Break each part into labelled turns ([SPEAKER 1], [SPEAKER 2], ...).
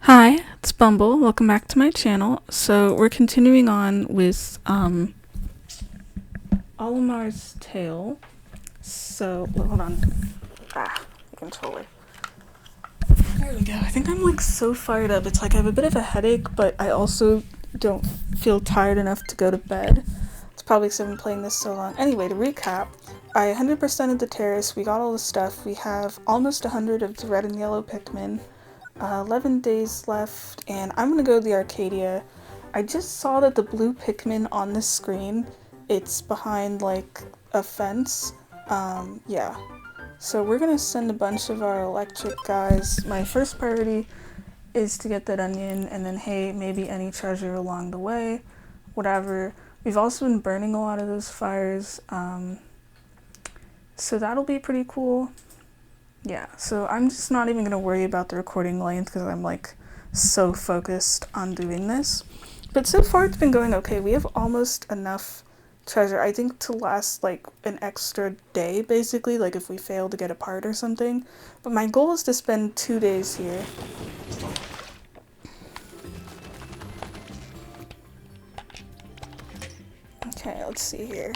[SPEAKER 1] Hi, it's Bumble. Welcome back to my channel. So we're continuing on with Olimar's Tale. So hold on. The controller. There we go. I think I'm like so fired up. It's like I have a bit of a headache, but I also don't feel tired enough to go to bed. It's probably because I've been playing this so long. Anyway, to recap, I 100%ed the terrace. We got all the stuff. We have almost 100 of the red and yellow Pikmin. 11 days left, and I'm gonna go to the Arcadia. I just saw that the blue Pikmin on the screen, it's behind like a fence. Yeah. So we're gonna send a bunch of our electric guys. My first priority is to get that onion, and then hey, maybe any treasure along the way, whatever. We've also been burning a lot of those fires, so that'll be pretty cool. Yeah, so I'm just not even gonna worry about the recording length because I'm like so focused on doing this. But so far it's been going okay. We have almost enough treasure, I think, to last like an extra day basically, like if we fail to get a part or something. But my goal is to spend 2 days here. Okay, let's see here.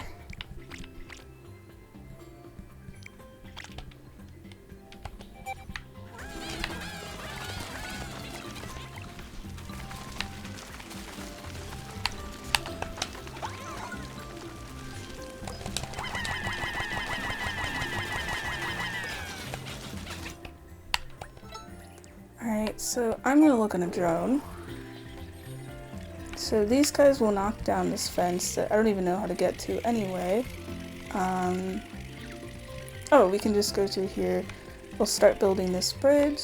[SPEAKER 1] Alright, so I'm gonna look on a drone. So these guys will knock down this fence that I don't even know how to get to anyway. Oh, we can just go through here. We'll start building this bridge.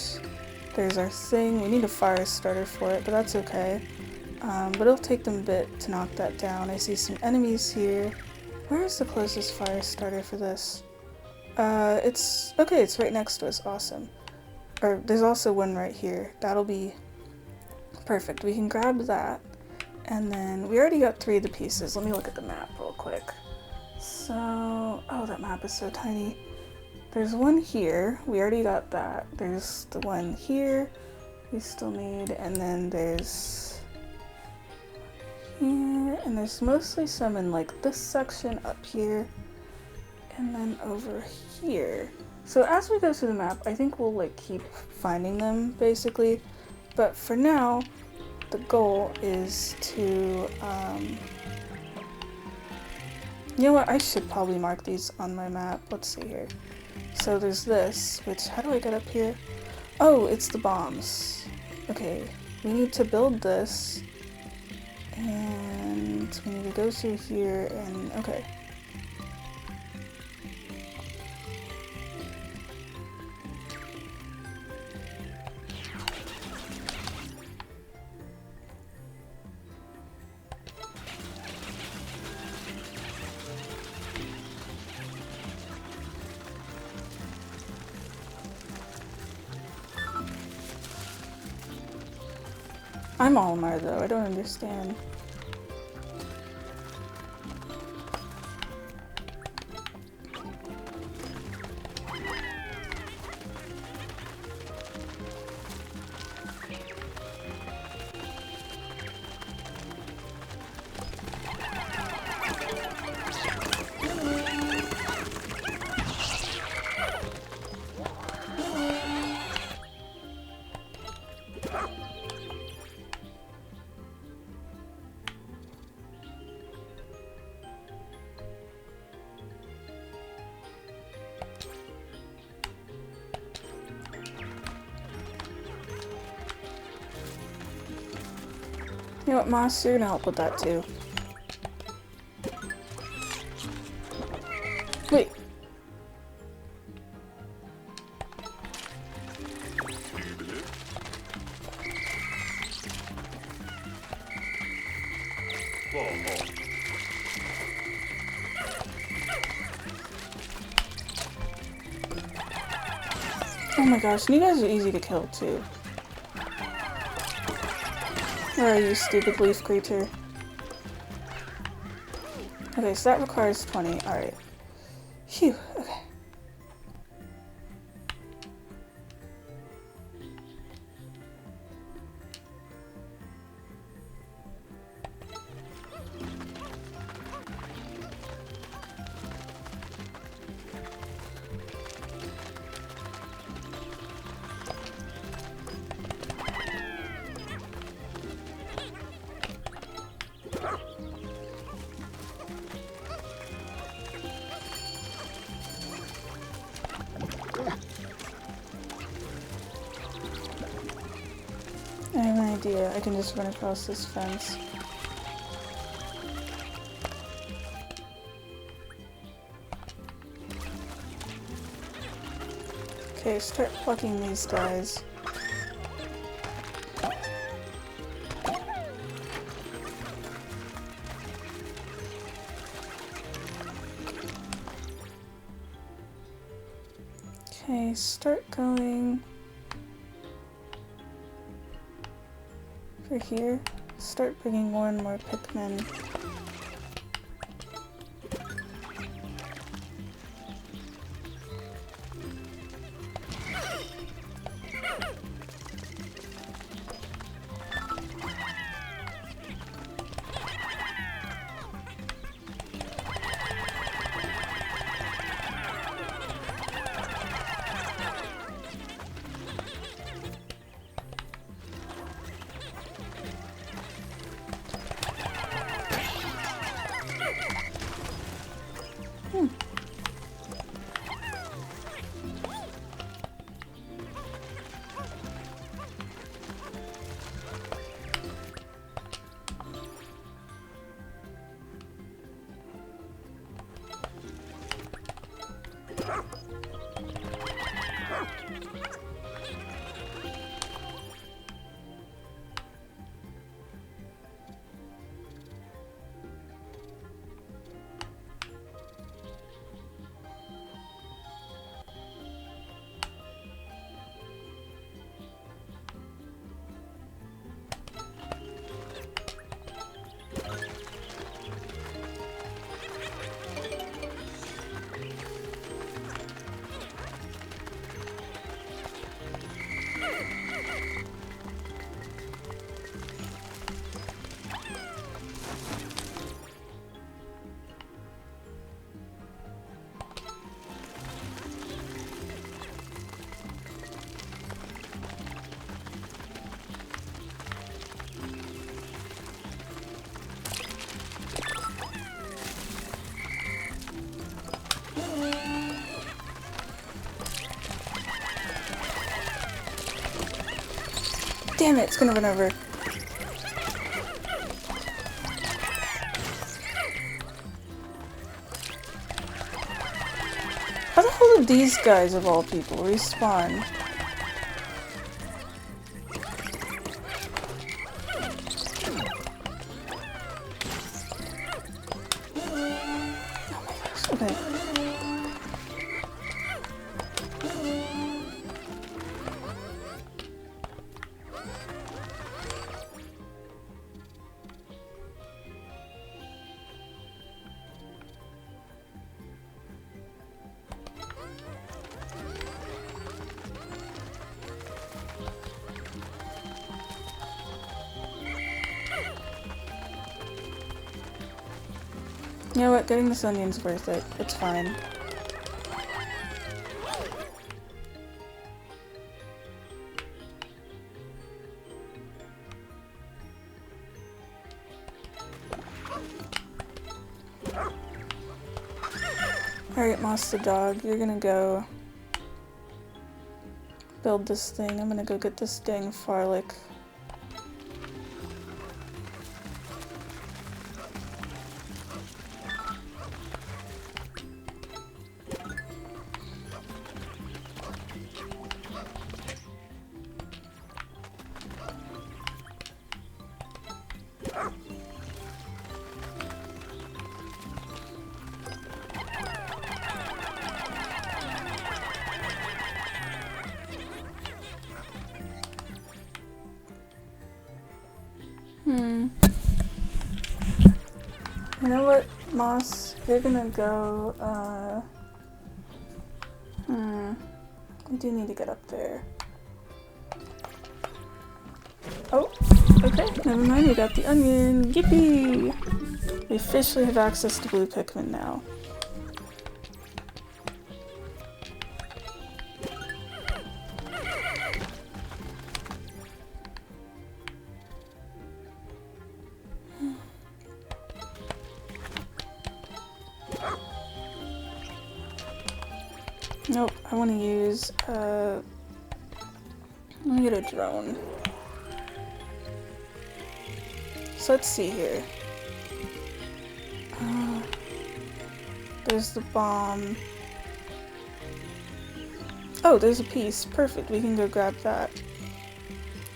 [SPEAKER 1] There's our thing. We need a fire starter for it, but that's okay. But it'll take them a bit to knock that down. I see some enemies here. Where is the closest fire starter for this? It's right next to us. Awesome. Or there's also one right here. That'll be perfect. We can grab that. And then we already got 3 of the pieces. Let me look at the map real quick. So, oh, that map is so tiny. There's one here. We already got that. There's the one here we still need. And then there's here. And there's mostly some in like this section up here. And then over here. So as we go through the map, I think we'll like keep finding them basically. But for now, the goal is to, you know what, I should probably mark these on my map. Let's see here. So there's this, which, how do I get up here? Oh, it's the bombs. Okay, we need to build this, and we need to go through here, and okay. I'm Olimar though, I don't understand. You know what, Moss, you're gonna help with that too. Wait. Oh my gosh, and you guys are easy to kill too. Where are you, stupid leaf creature? Okay, so that requires 20. Alright. Phew, okay. idea. I can just run across this fence. Okay, start plucking these guys. Okay, start going over here. Start bringing more and more Pikmin. Damn it, it's gonna run over. How the hell did these guys, of all people, respawn? Oh my gosh, okay. You know what, getting this onion's worth it. It's fine. Alright, Moss the dog, you're gonna go build this thing. I'm gonna go get this dang Farlick. You know what, Moss? You're gonna go, we do need to get up there. Oh, okay, never mind, we got the onion. Yippee! We officially have access to blue Pikmin now. Nope, I want to use, let me get a drone. so let's see here. There's the bomb. Oh, there's a piece. Perfect, we can go grab that.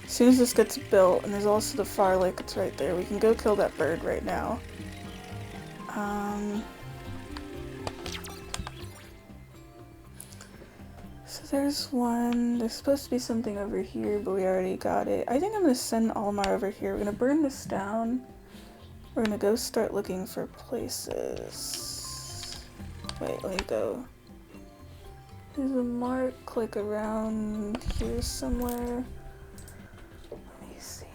[SPEAKER 1] As soon as this gets built, and there's also the fire lake, it's right there. We can go kill that bird right now. So there's one. There's supposed to be something over here, but we already got it. I think I'm gonna send Olimar over here. We're gonna burn this down. We're gonna go start looking for places. Wait, let me go. There's a mark like around here somewhere. Let me see.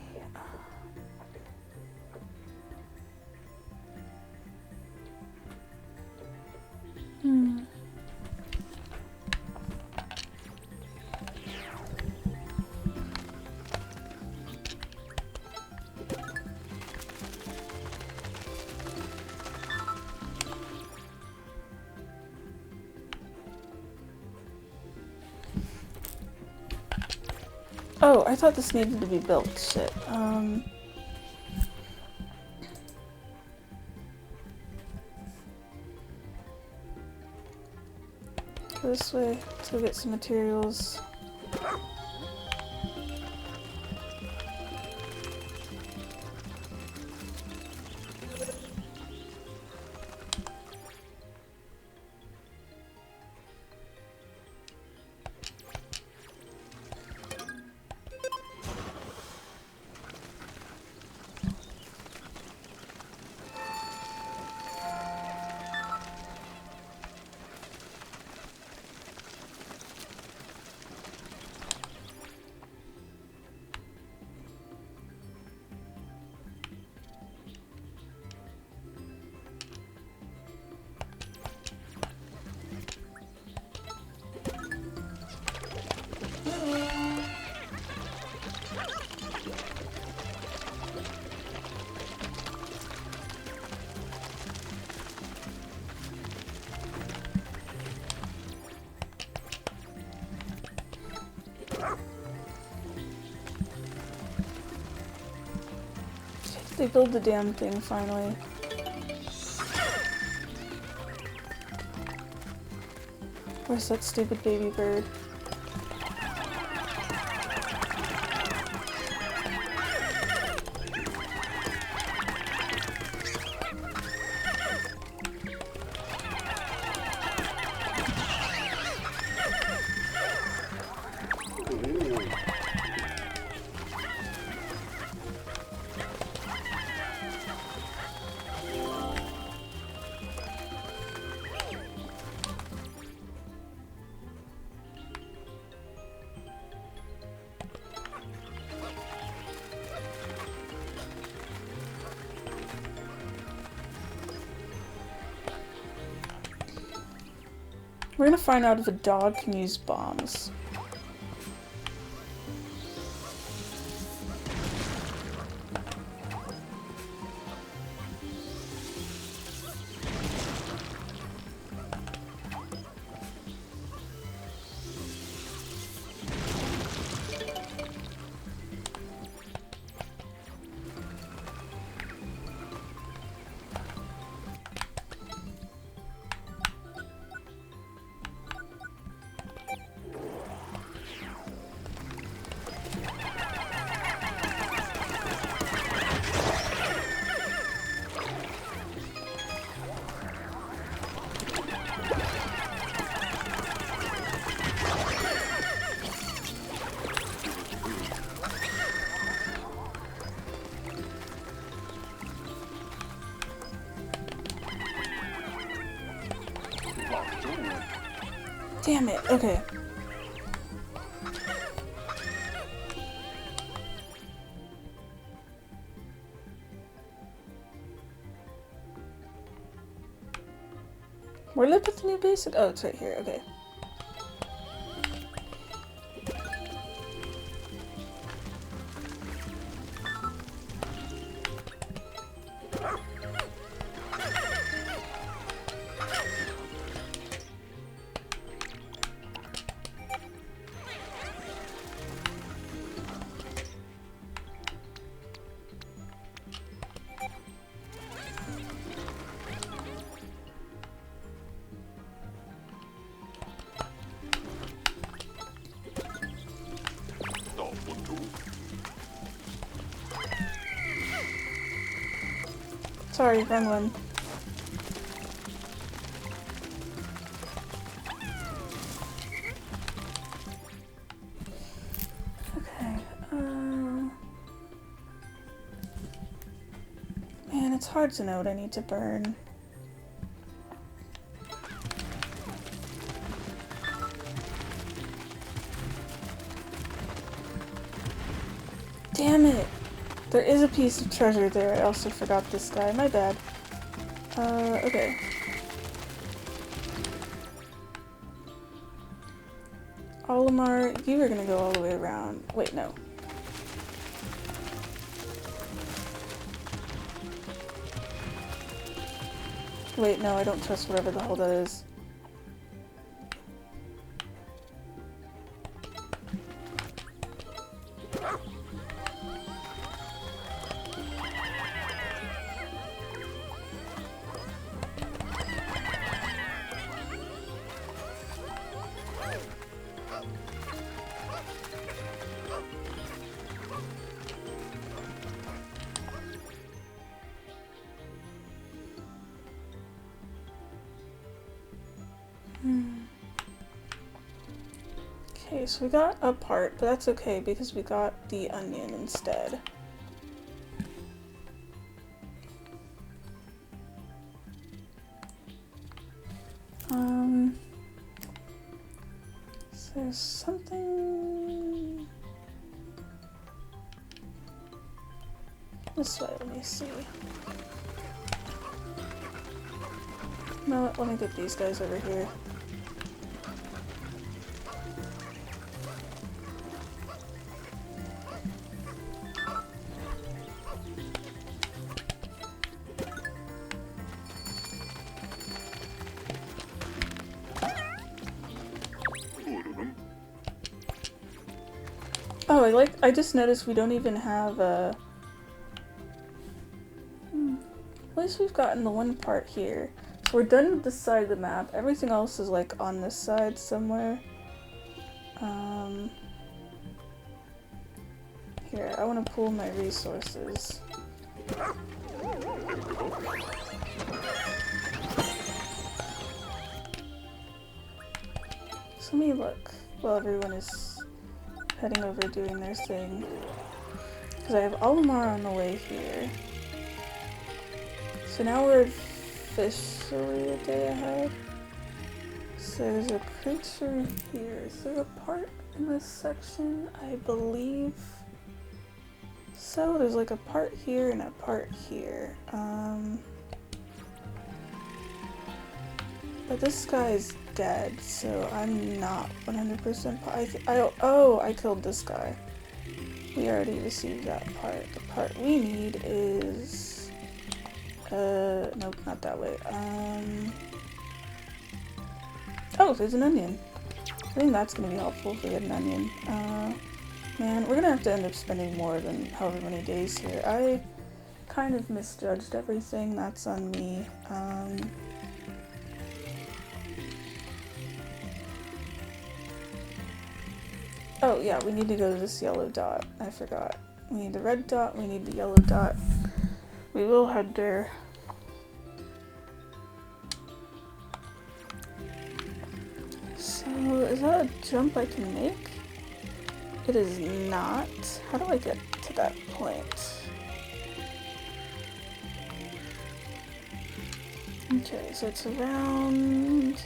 [SPEAKER 1] Oh, I thought this needed to be built. Shit. Go this way to get some materials. They build the damn thing finally. Where's that stupid baby bird? We're gonna find out if a dog can use bombs. Damn it, okay. Where did I put the new basic? Oh, it's right here, okay. Sorry, wrong one. Okay, man, it's hard to know what I need to burn. Damn it! There is a piece of treasure there. I also forgot this guy. My bad. Okay. Olimar, you were gonna go all the way around. Wait, no. Wait, no, I don't trust whatever the hell that is. Okay, so we got a part, but that's okay because we got the onion instead. So there's something this way, let me see. No, let me get these guys over here. Oh, I just noticed we don't even have a... At least we've gotten the one part here. So we're done with this side of the map. Everything else is like on this side somewhere. Here, I want to pool my resources. So let me look while everyone is heading over doing their thing. Because I have Olimar on the way here. So now we're officially a day ahead. So there's a creature here. Is there a part in this section? I believe so. There's like a part here and a part here. But this guy is dead, so I'm not 100% oh, I killed this guy. We already received that part. The part we need is... nope, not that way. Oh, there's an onion. I think that's gonna be helpful if we get an onion. Man, we're gonna have to end up spending more than however many days here. I kind of misjudged everything. That's on me. Oh yeah, we need to go to this yellow dot. I forgot. We need the red dot, we need the yellow dot. We will head there. So, is that a jump I can make? It is not. How do I get to that point? Okay, so it's around...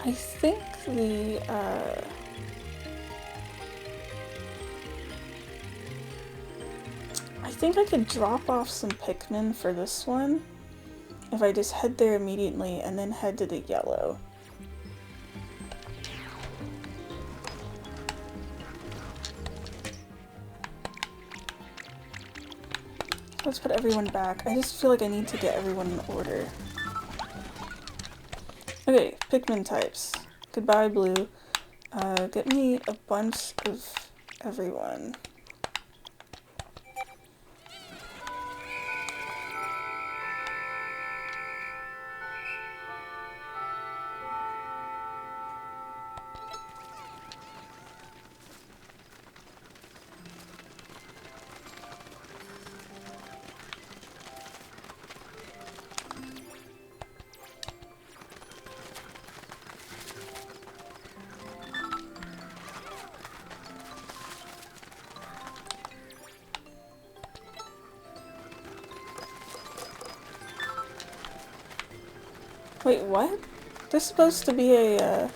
[SPEAKER 1] I think the, I think I could drop off some Pikmin for this one if I just head there immediately and then head to the yellow. Let's put everyone back. I just feel like I need to get everyone in order. Okay, Pikmin types. Goodbye, blue. Get me a bunch of everyone. Wait, what? There's supposed to be a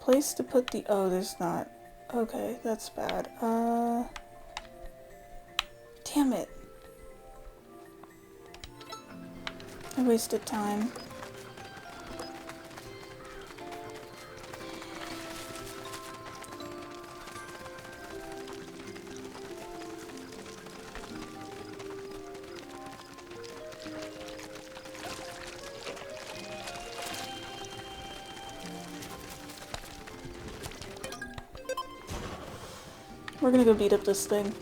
[SPEAKER 1] place to put the... Oh, there's not. Okay, that's bad. Damn it. I wasted time. We're gonna go beat up this thing.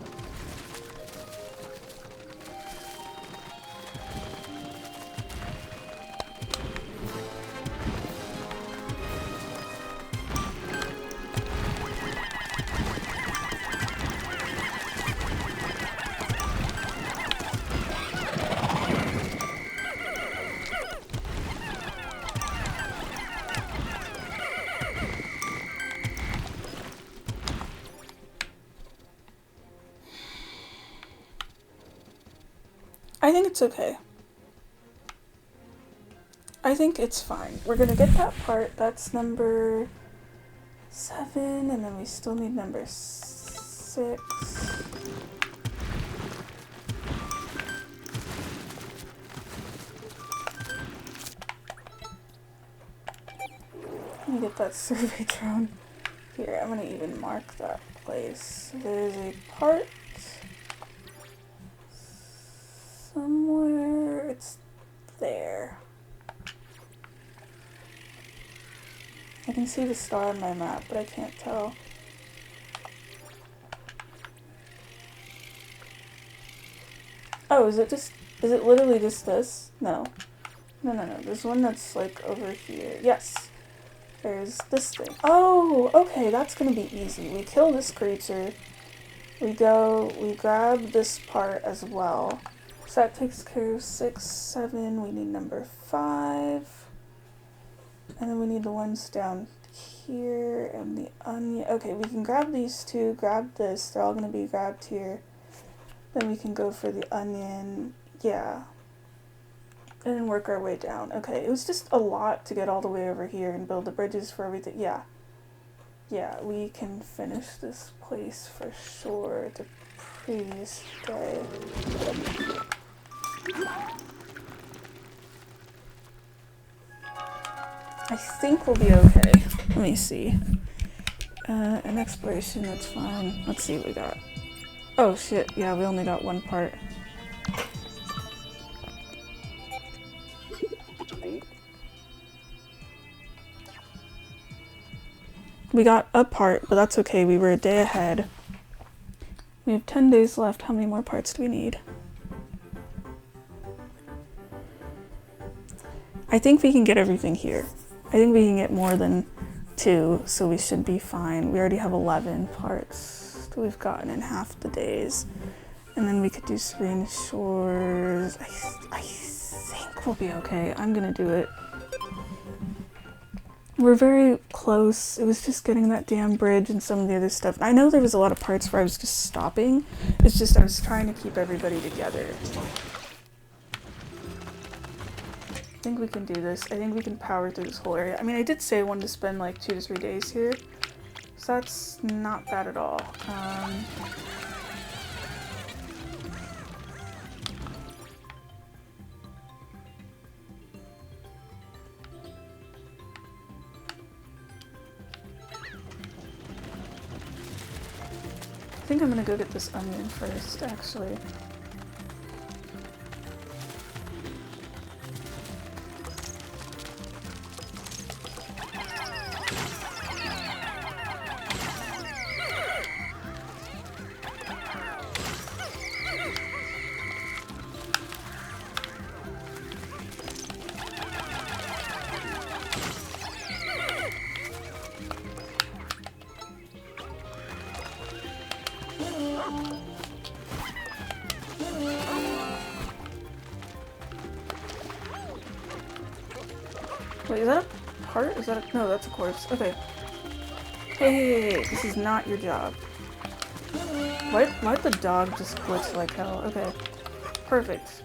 [SPEAKER 1] I think it's okay. I think it's fine. We're gonna get that part. That's number 7, and then we still need number 6. Let me get that survey drone. Here, I'm gonna even mark that place. There's a part somewhere. It's there. I can see the star on my map, but I can't tell. Oh, is it literally just this? No. No. There's one that's like over here. Yes. There's this thing. Oh, okay, that's gonna be easy. We kill this creature. We grab this part as well. So that takes care of 6, 7. We need number 5. And then we need the ones down here and the onion. Okay, we can grab these two, grab this. They're all going to be grabbed here. Then we can go for the onion. Yeah. And then work our way down. Okay, it was just a lot to get all the way over here and build the bridges for everything. Yeah. Yeah, we can finish this place for sure the previous day. I think we'll be okay. Let me see. An exploration, that's fine. Let's see what we got. Oh shit, yeah, we only got one part. We got a part, but that's okay, we were a day ahead. We have 10 days left. How many more parts do we need? I think we can get everything here. I think we can get more than 2, so we should be fine. We already have 11 parts that we've gotten in half the days. And then we could do Serene Shores. I think we'll be okay. I'm gonna do it. We're very close. It was just getting that damn bridge and some of the other stuff. I know there was a lot of parts where I was just stopping. It's just I was trying to keep everybody together. I think we can do this. I think we can power through this whole area. I mean, I did say I wanted to spend like 2 to 3 days here, so that's not bad at all. I think I'm gonna go get this onion first, actually. Wait, is that a heart? Is that a... No, that's a corpse. Okay. Hey, this is not your job. Why'd the dog just glitch like hell? Okay. Perfect.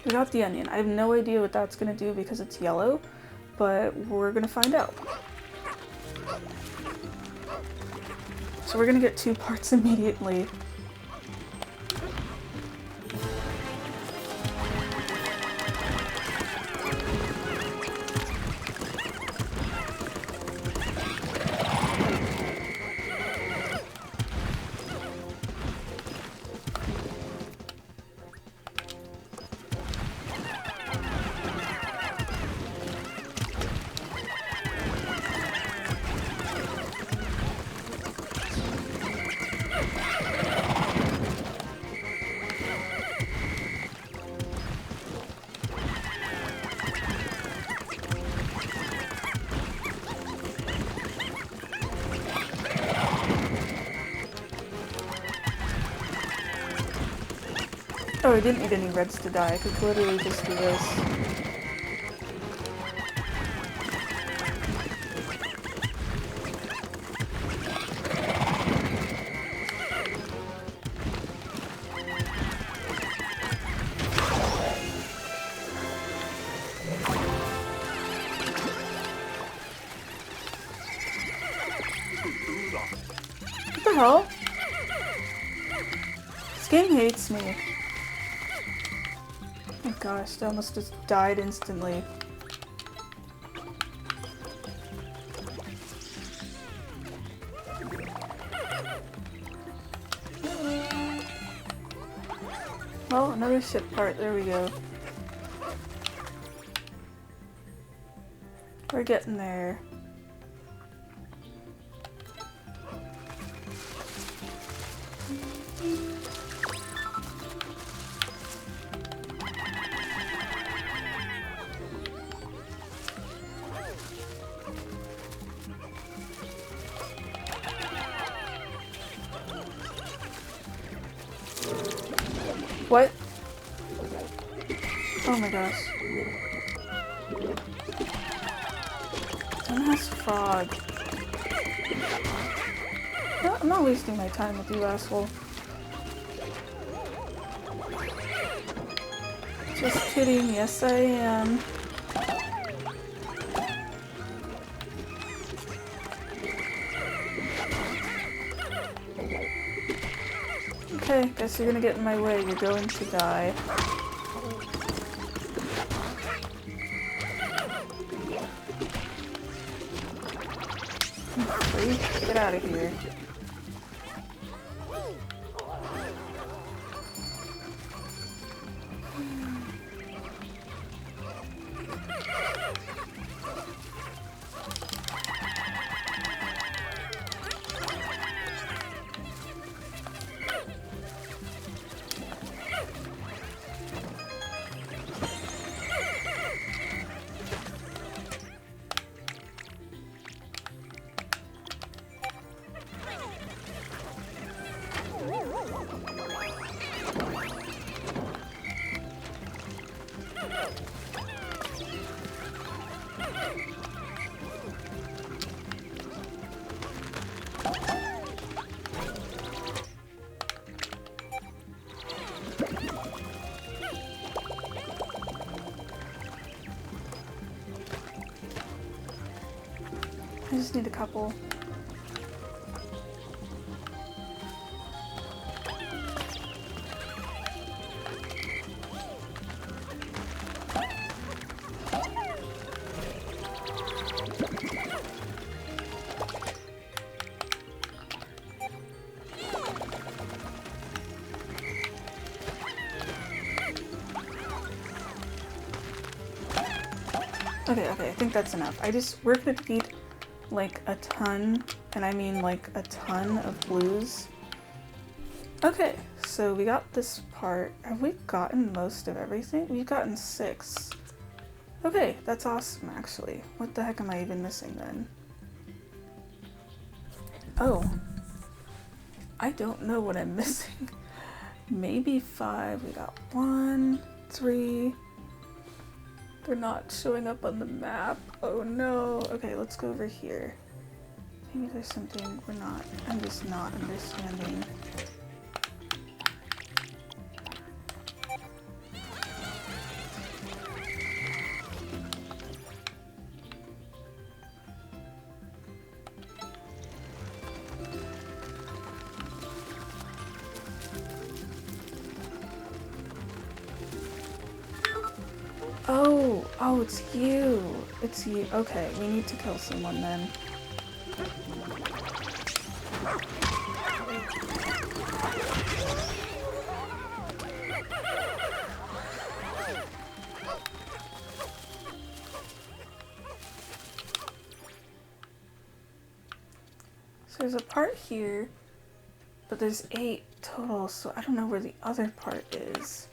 [SPEAKER 1] We got the onion. I have no idea what that's gonna do because it's yellow, but we're gonna find out. So we're gonna get 2 parts immediately. Oh, I didn't need any reds to die. I could literally just do this. What the hell? This game hates me. Oh gosh, I almost just died instantly. Well, another ship part, there we go. We're getting there. What? Oh my gosh. Dumbass frog. No, I'm not wasting my time with you, asshole. Just kidding, yes I am. Okay, guess you're gonna get in my way. You're going to die. Please, get out of here. I just need a couple. Okay, I think that's enough. We're gonna need like a ton, and I mean like a ton of blues. Okay, so we got this part. Have we gotten most of everything? We've gotten 6. Okay, that's awesome actually. What the heck am I even missing then? Oh. I don't know what I'm missing. Maybe 5. We got 1, 3. They're not showing up on the map. Oh no. Okay, let's go over here. Maybe there's something I'm just not understanding. Oh, it's you. It's you. Okay, we need to kill someone then. So there's a part here, but there's 8 total, so I don't know where the other part is.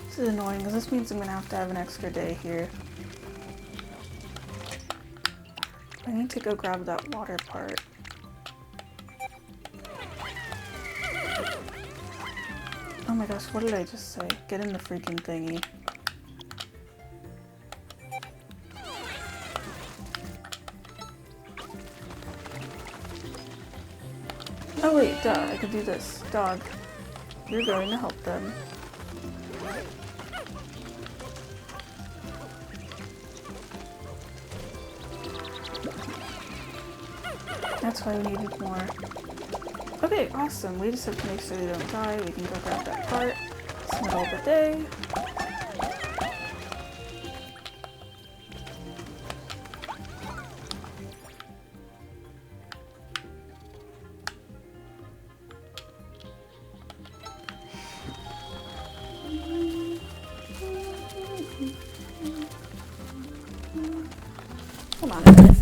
[SPEAKER 1] This is annoying because this means I'm gonna have to have an extra day here. I need to go grab that water part. Oh my gosh, what did I just say? Get in the freaking thingy. Oh wait, duh, I could do this. Dog, you're going to help them. That's why we needed more. Okay, awesome. We just have to make sure they don't die. We can go grab that part. It's the middle of the day. Hold on a minute.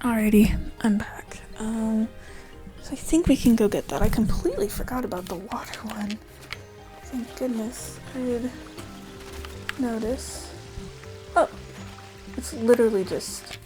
[SPEAKER 1] Alrighty, I'm back. So I think we can go get that. I completely forgot about the water one. Thank goodness I did notice. Oh, it's literally just...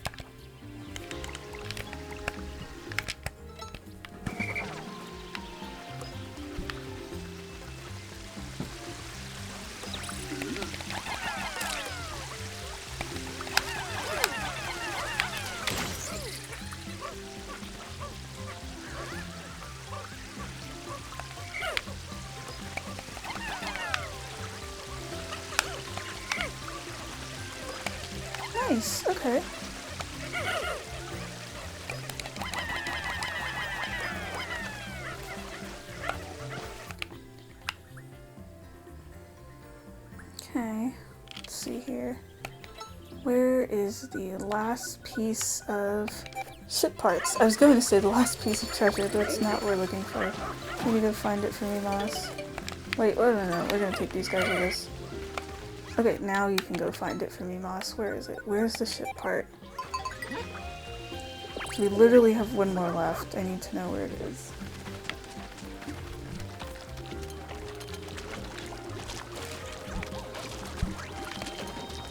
[SPEAKER 1] Nice, okay. Okay, let's see here. Where is the last piece of ship parts? I was going to say the last piece of treasure, but that's not what we're looking for. We need to find it for me, Moss. Wait, no, we're gonna take these guys with us. Okay, now you can go find it for me, Moss. Where is it? Where's the ship part? We literally have one more left. I need to know where it is.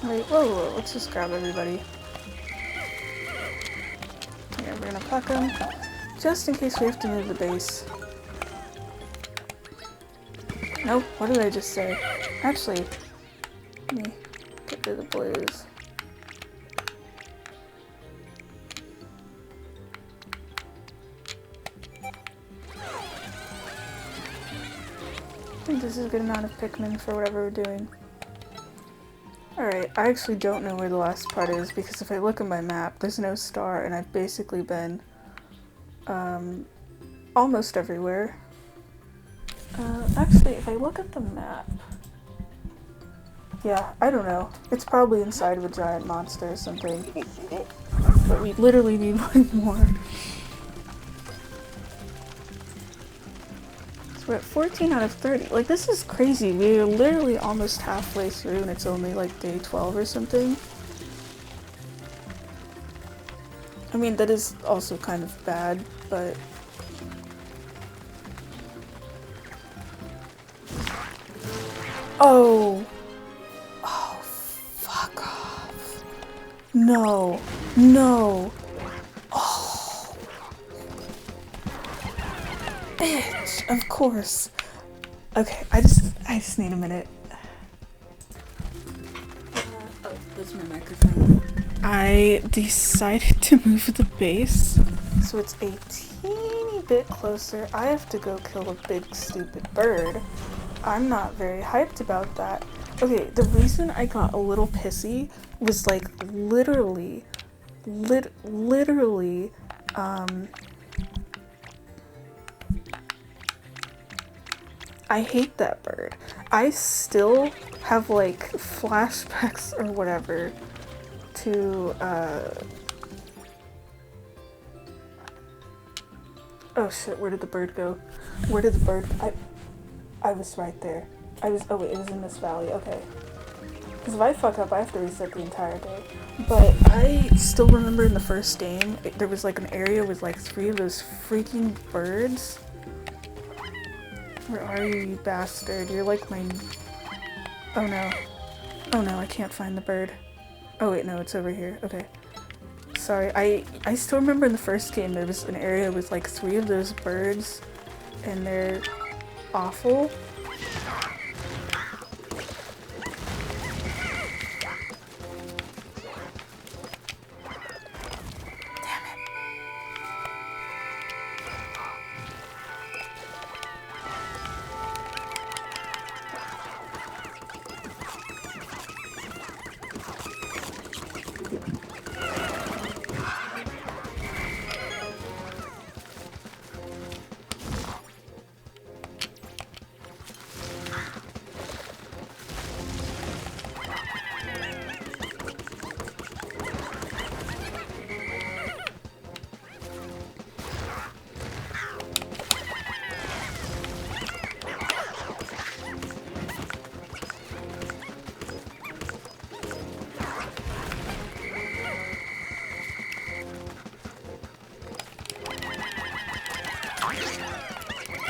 [SPEAKER 1] Wait, whoa, let's just grab everybody. Yeah, we're gonna pluck them, just in case we have to move the base. Nope, what did I just say? Actually, let me get rid of the blues. I think this is a good amount of Pikmin for whatever we're doing. Alright, I actually don't know where the last part is because if I look at my map, there's no star and I've basically been almost everywhere. Actually, if I look at the map, yeah, I don't know. It's probably inside of a giant monster or something. But we literally need one more. So we're at 14 out of 30. Like, this is crazy. We're literally almost halfway through and it's only like day 12 or something. I mean, that is also kind of bad, but... Oh! Oh, fuck off. No. No. Oh. Bitch, of course. Okay, I just need a minute. Oh, is my microphone. I decided to move the base so it's a teeny bit closer. I have to go kill a big stupid bird. I'm not very hyped about that. Okay, the reason I got a little pissy was like literally, I hate that bird. I still have like flashbacks or whatever to oh shit, where did the bird go? Where did the bird I was right there. Oh wait, it was in this valley, okay. Because if I fuck up, I have to reset the entire day. But I still remember in the first game, there was like an area with like 3 of those freaking birds. Where are you, you bastard? You're like my... Oh no. Oh no, I can't find the bird. Oh wait, no, it's over here. Okay. Sorry, I still remember in the first game there was an area with like 3 of those birds, and they're awful.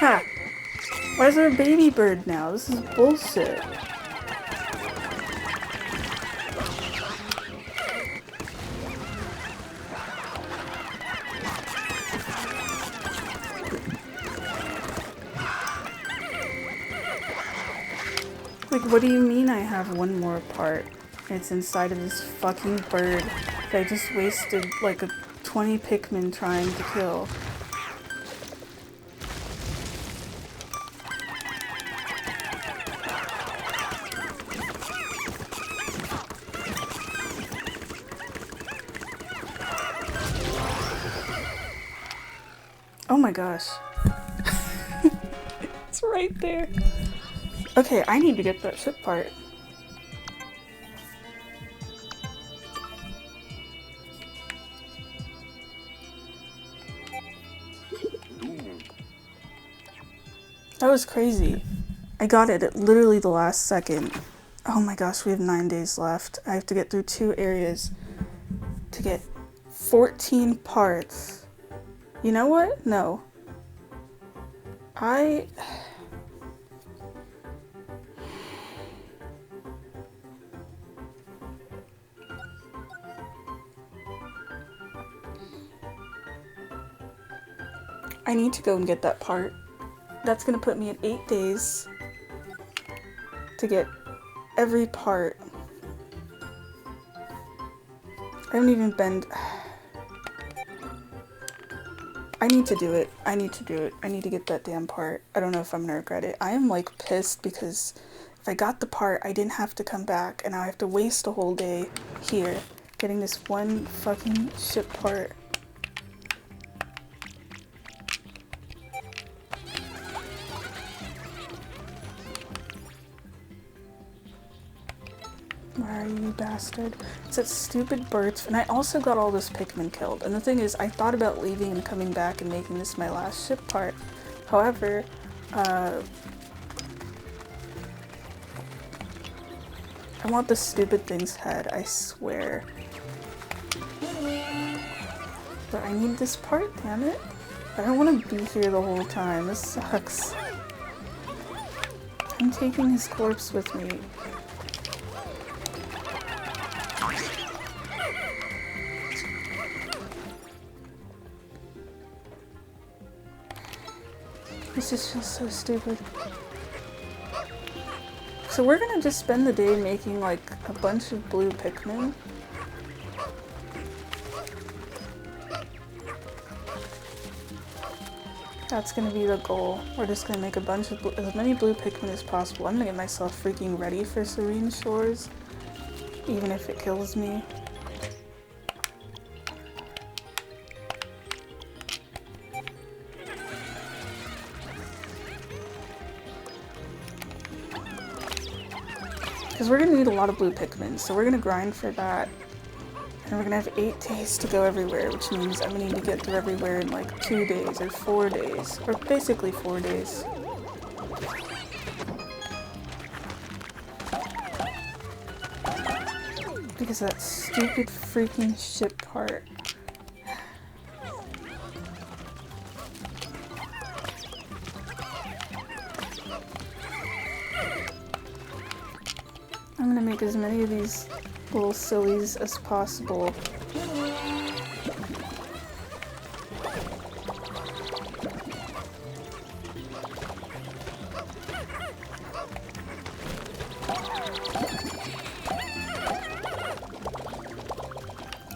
[SPEAKER 1] Ha! Why is there a baby bird now? This is bullshit. Like, what do you mean I have one more part? It's inside of this fucking bird that I just wasted like 20 Pikmin trying to kill. Oh my gosh. It's right there. Okay, I need to get that ship part. That was crazy. I got it at literally the last second. Oh my gosh, we have 9 days left. I have to get through 2 areas to get 14 parts. You know what? No. I need to go and get that part. That's gonna put me at 8 days to get every part. I haven't even been... I need to do it. I need to do it. I need to get that damn part. I don't know if I'm gonna regret it. I am like pissed because if I got the part, I didn't have to come back and now I have to waste a whole day here getting this one fucking ship part. Where are you, bastard? It's that stupid birds. And I also got all this Pikmin killed. And the thing is, I thought about leaving and coming back and making this my last ship part. However, I want the stupid thing's head, I swear. But I need this part, damn it. I don't want to be here the whole time. This sucks. I'm taking his corpse with me. This just feels so stupid. So we're gonna just spend the day making like a bunch of blue Pikmin. That's gonna be the goal. We're just gonna make a bunch of as many blue Pikmin as possible. I'm gonna get myself freaking ready for Serene Shores, even if it kills me. Because we're gonna need a lot of blue Pikmin, so we're gonna grind for that. And we're gonna have 8 days to go everywhere, which means I'm gonna need to get through everywhere in like 2 days or 4 days. Or basically 4 days. Because of that stupid freaking ship part. I'm gonna make as many of these little sillies as possible.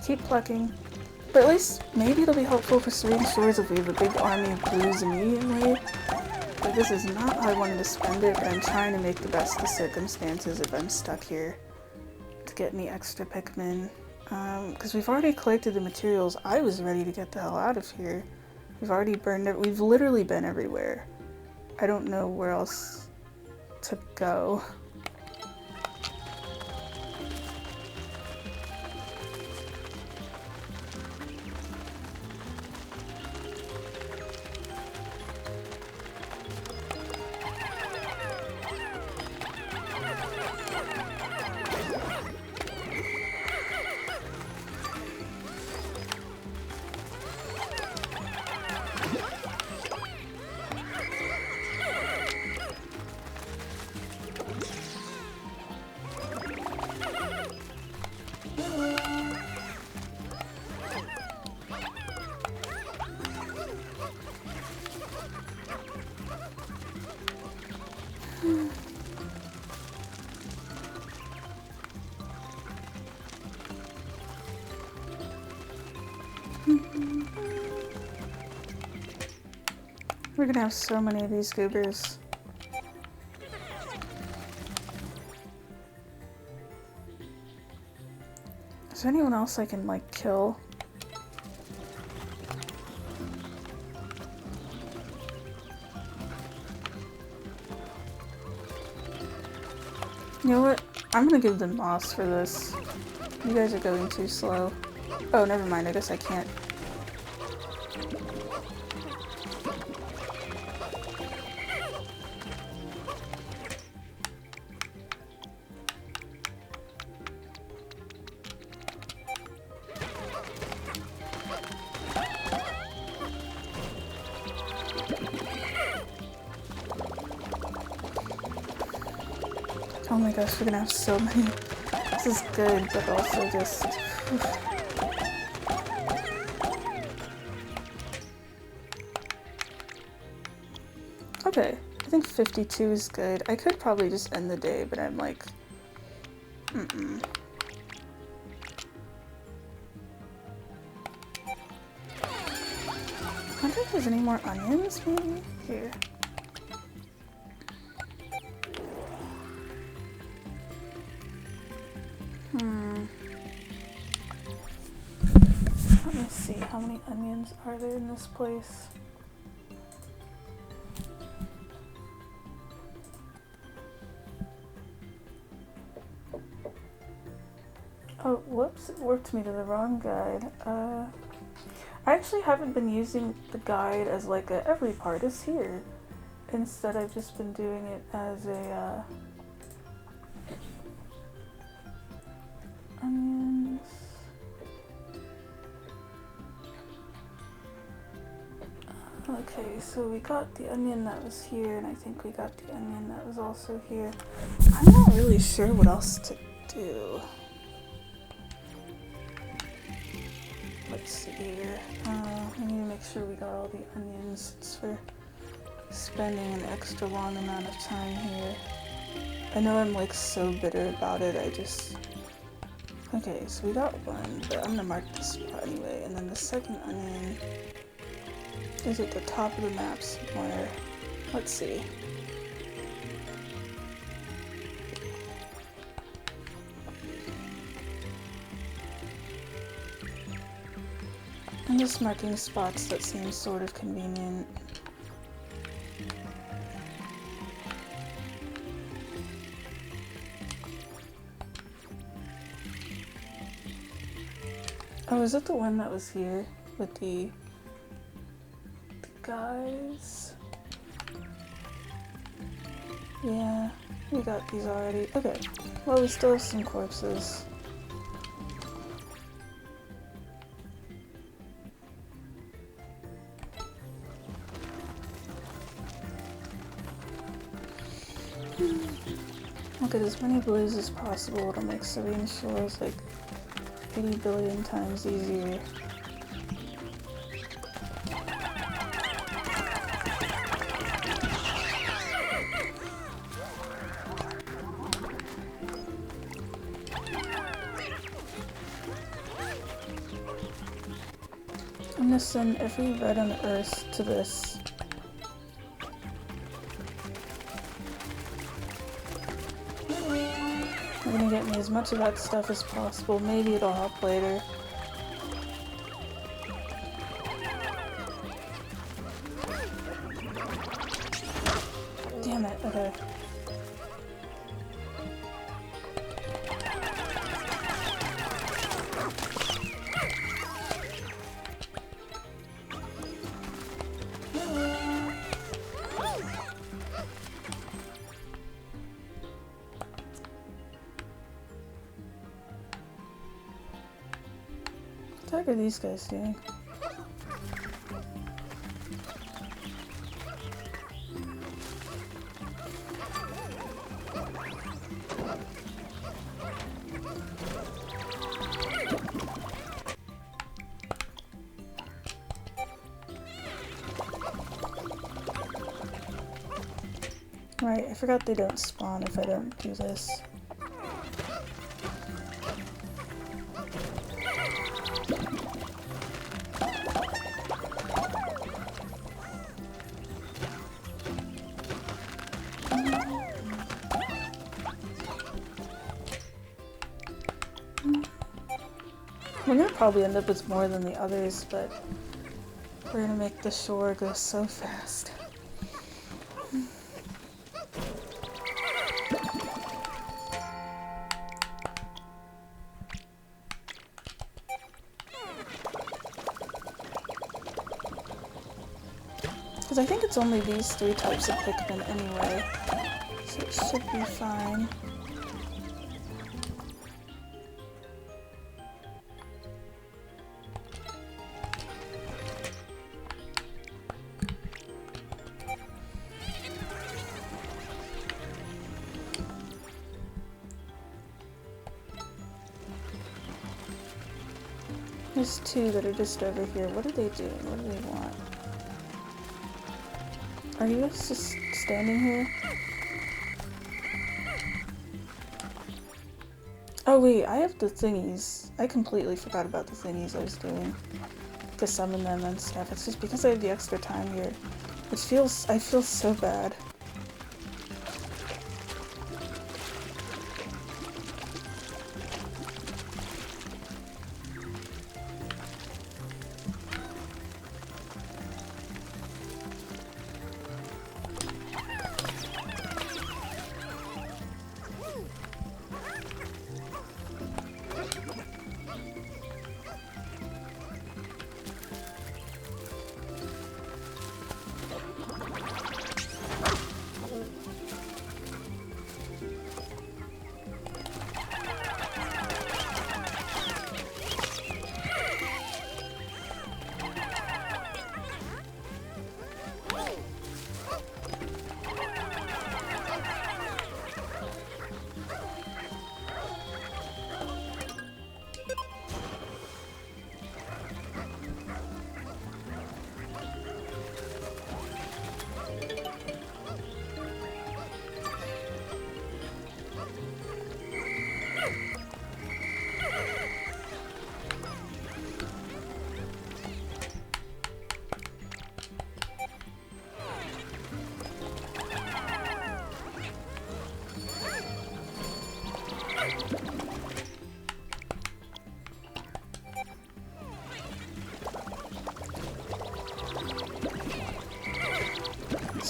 [SPEAKER 1] Keep plucking. But at least maybe it'll be helpful for Serene Shores if we have a big army of blues immediately. But this is not how I wanted to spend it, but I'm trying to make the best of the circumstances if I'm stuck here to get any extra Pikmin. Because we've already collected the materials. I was ready to get the hell out of here. We've already burned it. We've literally been everywhere. I don't know where else to go. We're gonna have so many of these goobers. Is there anyone else I can, like, kill? You know what? I'm gonna give them moss for this. You guys are going too slow. Oh, never mind. I guess I can't. Oh my gosh, we're gonna have so many. This is good, but also just... Okay, I think 52 is good. I could probably just end the day, but I'm like... I wonder if there's any more onions, maybe? Here. Let me see, how many onions are there in this place? Oh, whoops, it warped me to the wrong guide. I actually haven't been using the guide as like a every part is here. Instead, I've just been doing it as a, onions. Okay, so we got the onion that was here, and I think we got the onion that was also here. I'm not really sure what else to do. Let's see here. I need to make sure we got all the onions since we're spending an extra long amount of time here. I know I'm like so bitter about it, I just... Okay, so we got one, but I'm gonna mark this spot anyway, and then the second onion is at the top of the map somewhere. Let's see. I'm just marking spots that seem sort of convenient. Oh, is it the one that was here with the guys? Yeah, we got these already. Okay, well, we still have some corpses. I'll get as many blues as possible to make Serene Shores like 80 billion times easier. I'm gonna send every red on Earth to this. I'm gonna get me as much of that stuff as possible. Maybe it'll help later. Damn it, okay. What the heck are these guys doing? Right, I forgot they don't spawn if I don't do this. We're gonna probably end up with more than the others, but we're gonna make the shore go so fast. Because I think it's only these 3 types of Pikmin anyway, so it should be fine. There's 2 that are just over here. What are they doing? What do they want? Are you guys just standing here? Oh wait, I have the thingies. I completely forgot about the thingies I was doing to summon them and stuff. It's just because I have the extra time here. Which feels, I feel so bad.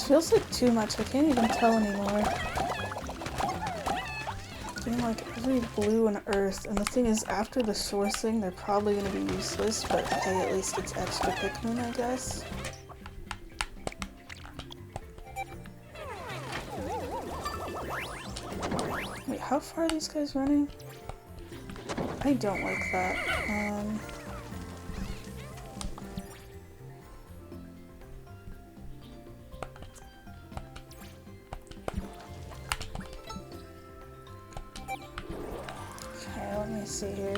[SPEAKER 1] feels like too much. I can't even tell anymore. Getting like every blue on Earth, and the thing is, after the sourcing, they're probably gonna be useless, but hey, at least it's extra Pikmin, I guess. Wait, how far are these guys running? I don't like that. Okay, let me see here.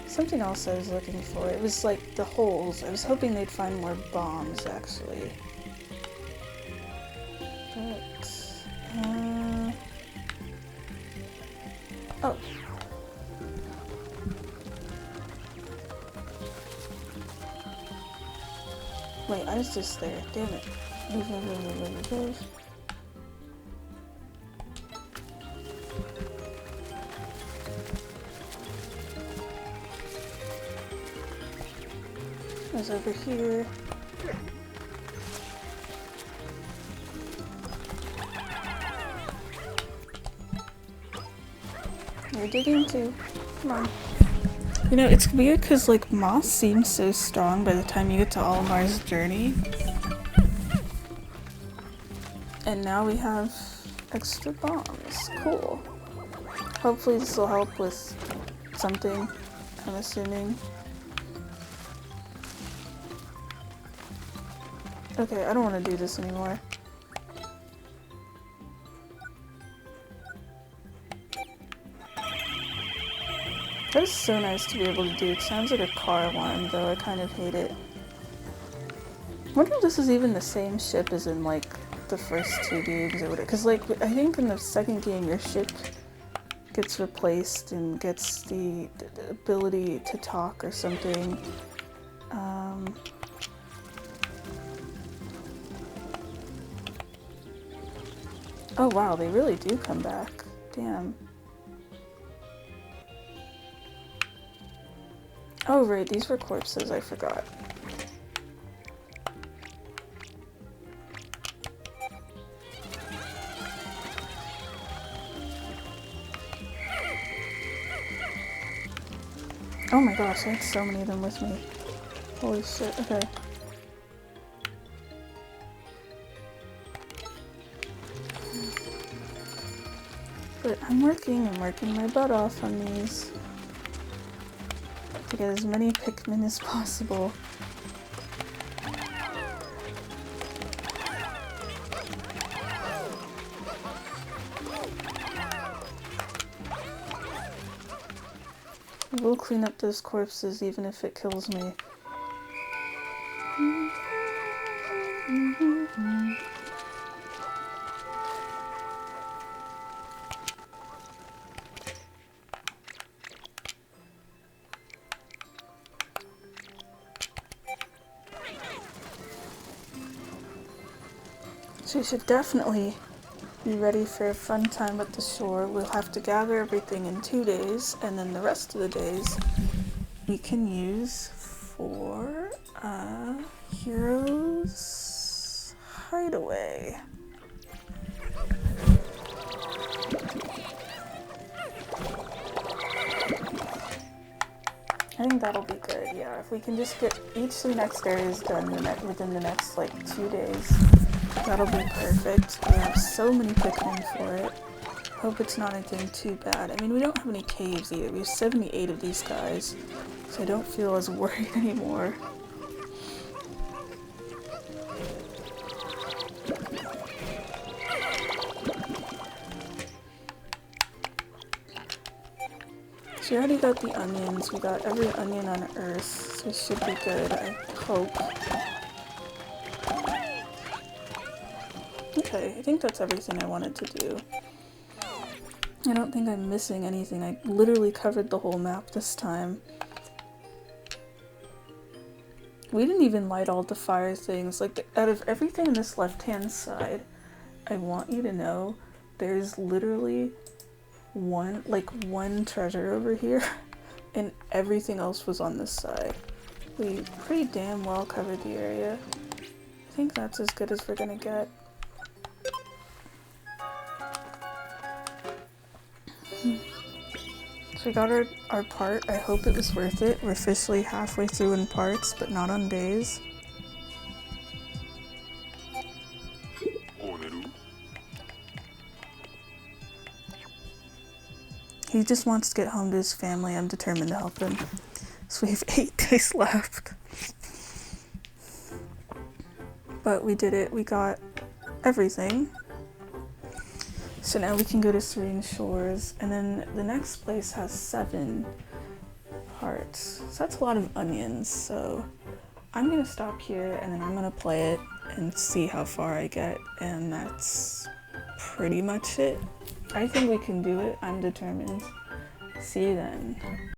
[SPEAKER 1] Something else I was looking for. It was like the holes. I was hoping they'd find more bombs, actually. But, oh. Wait, I was just there. Damn it. Move, move, move, move, move, move. There's over here. You're digging too. Come on. You know, it's weird because, like, Moss seems so strong by the time you get to Olimar's journey. And now we have extra bombs. Cool. Hopefully this will help with something, I'm assuming. Okay, I don't want to do this anymore. That is so nice to be able to do. It sounds like a car alarm, though. I kind of hate it. I wonder if this is even the same ship as in, like, the first two games or whatever. Because, like, I think in the second game, your ship gets replaced and gets the ability to talk or something. Oh, wow, they really do come back. Damn. Oh, right, these were corpses, I forgot. Oh my gosh, I had so many of them with me. Holy shit, okay. But I'm working my butt off on these. To get as many Pikmin as possible. We'll clean up those corpses even if it kills me. So we should definitely be ready for a fun time at the shore. We'll have to gather everything in 2 days, and then the rest of the days we can use for Hero's Hideaway. I think that'll be good, yeah. If we can just get each of the next areas done within the next, like, 2 days, that'll be perfect. We have so many Pikmin for it. Hope it's not anything too bad. I mean, we don't have any caves either. We have 78 of these guys, so I don't feel as worried anymore. So we already got the onions. We got every onion on Earth, so it should be good, I hope. Okay, I think that's everything I wanted to do. I don't think I'm missing anything. I literally covered the whole map this time. We didn't even light all the fire things. Like, out of everything on this left-hand side, I want you to know there's literally one treasure over here, and everything else was on this side. We pretty damn well covered the area. I think that's as good as we're gonna get. we got our part. I hope it was worth it. We're officially halfway through in parts, but not on days. He just wants to get home to his family. I'm determined to help him. So we have 8 days left. But we did it. We got everything. So now we can go to Serene Shores. And then the next place has 7 parts. So that's a lot of onions. So I'm going to stop here and then I'm going to play it and see how far I get. And that's pretty much it. I think we can do it. I'm determined. See you then.